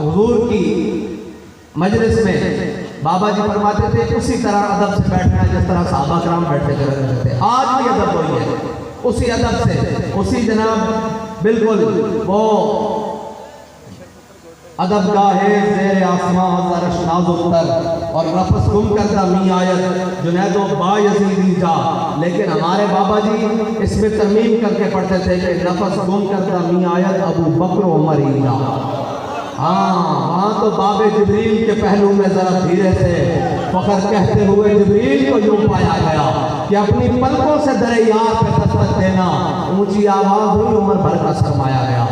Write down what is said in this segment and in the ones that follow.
حضور کی مجلس میں بابا جی فرماتے تھے اسی طرح ادب سے بیٹھنا ہے جس طرح صحابہ کرام بیٹھتے تھے. آج بھی ادب وہی ہے, اسی ادب سے, اسی جناب بالکل وہ ادب گاہ زیر آسمان عرش ناز اتر اور نفس گم کردہ می آیت جنید و با یزیدی جا. لیکن ہمارے بابا جی اس میں ترمیم کر کے پڑھتے تھے کہ نفس گم کردہ می آیت ابو بکر و عمر ہی جا. ہاں وہاں تو باب جبریل کے پہلو میں ذرا دھیرے سے فخر کہتے ہوئے جبریل کو یوں پایا گیا کہ اپنی پلکوں سے در یار پہ دستک دینا, اونچی آواز ہوئی عمر بھر کا سرمایا گیا.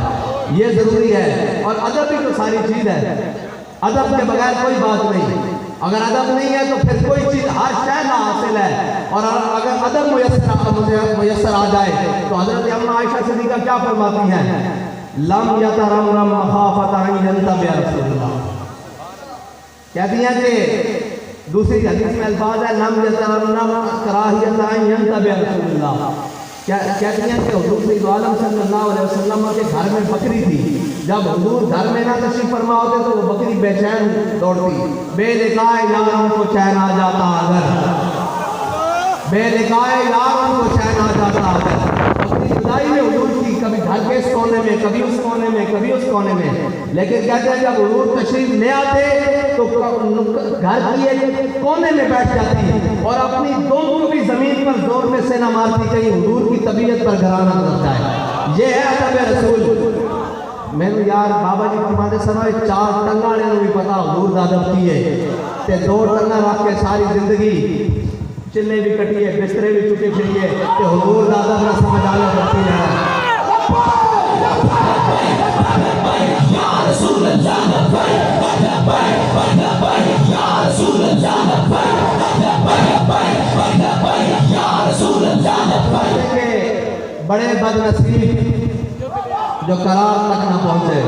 یہ ضروری ہے. اور ادب ہی تو ساری چیز ہے, ادب کے بغیر کوئی بات نہیں. اگر ادب نہیں ہے تو پھر کوئی چیز ہر شے نہ حاصل ہے. اور اگر ادب میسر آ جائے تو حضرت اماں عائشہ صدیقہ کیا فرماتی ہیں, لم یترمم مخافت ان ینتبہ رسول اللہ. کہتی ہیں کہ دوسری حدیث میں الفاظ ہے لم یترمم کراہیت ان ینتبہ رسول اللہ. کہتی ہیں کہ حضور سید عالم صلی اللہ علیہ وسلم کے گھر میں بکری تھی. جب حضور گھر میں نہ تشریف فرما ہوتے تو وہ بکری بے چین دوڑتی. بے لقائے یاروں کو چین آ جاتا اگر, بے لقائے یاروں کو چین آ جاتا اگر. اپنی جدائی میں حضور کی کبھی گھر کے اس کونے میں, کبھی اس کونے میں, کبھی اس کونے میں. لیکن کہتے ہیں جب حضور تشریف لے آتے تو گھر کی ایک کونے میں بیٹھ جاتی اور اپنی دونوں کو بھی زمین پر زور میں سے نہ مارتی کہیں حضور کی طبیعت پر گھرانہ کر جائے. یہ ہے ادب رسول. میں نے یار بابا جی فرماتے سنوائے چار ٹنگا نے بھی پتا حضور دا ادب کیے تے دو ٹنگا رکھ کے ساری زندگی چلے بھی کٹیے بسترے بھی چکے پھریے تے حضور دا ادب نہ سمجھ آنا کرتی ہے. بڑے بد نصیب جو قرار تک نہ پہنچے.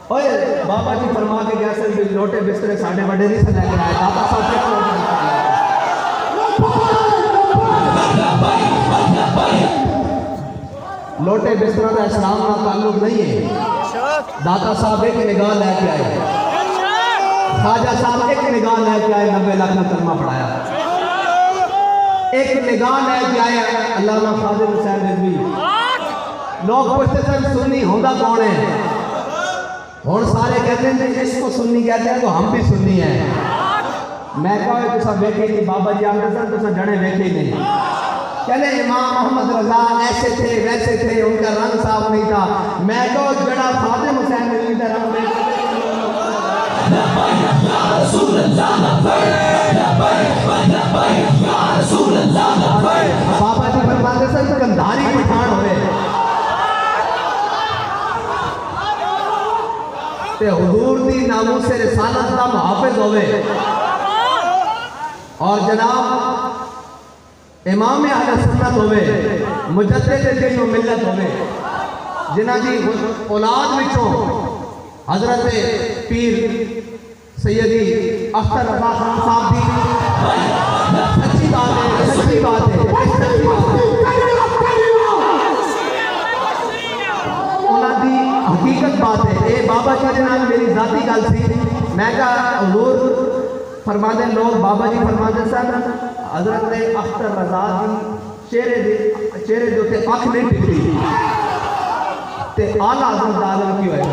اوے بابا جی فرما کے گیا سر بھی لوٹے بسترے ساڑھے بڑے نہیں سے لے کے آئے. داتا صاحب کے لوٹے بسترہ کا اسلام کا تعلق نہیں ہے. داتا صاحب ایک نگاہ لے کے آئے, خواجہ صاحب ایک نگاہ لے کے آئے, 90 لاکھ میں کلمہ پڑھایا. ایک نگاہ لے کے آئے علامہ فاضل حسین رضوی. لوگ پوچھتے تھے سنی ہوندہ کون ہے, اور سارے کہتے ہیں اس کو سنی کہتے ہیں تو ہم بھی سنی ہیں. میں کہا تو سب بیٹھے تھی بابا جی آگے سر تو سب جڑے بیٹھے ہی نہیں. کہنے امام محمد رضا ایسے تھے ویسے تھے, ان کا رنگ صاف نہیں تھا. میں کہا جڑا فاضل حسین رضوی کا رنگ میں بابا جی فرماتے سر گندھاری پٹھان ہوئے تے حضور دی ناموس سے رسالت کا محافظ ہوئے. اور جناب امام اہل سنت ہوئے, مجدد دین و ملت ہوئے, جنہ دی اولاد وچوں حضرت پیر سیدی اختر رضا خان صاحب دی. سچی بات ہے, سچی بات ہے, سچی بات ہے. انہاں دی حقیقت بات ہے. اے بابا جی جناب میری ذاتی گل سی. میں کہا حضور فرماتے لوگ بابا جی فرماتے سن حضرت اختر رضا دی چہرے جو تے آنکھ نہیں ٹکتی تے آلہ حضرت عالم کی ہوئے.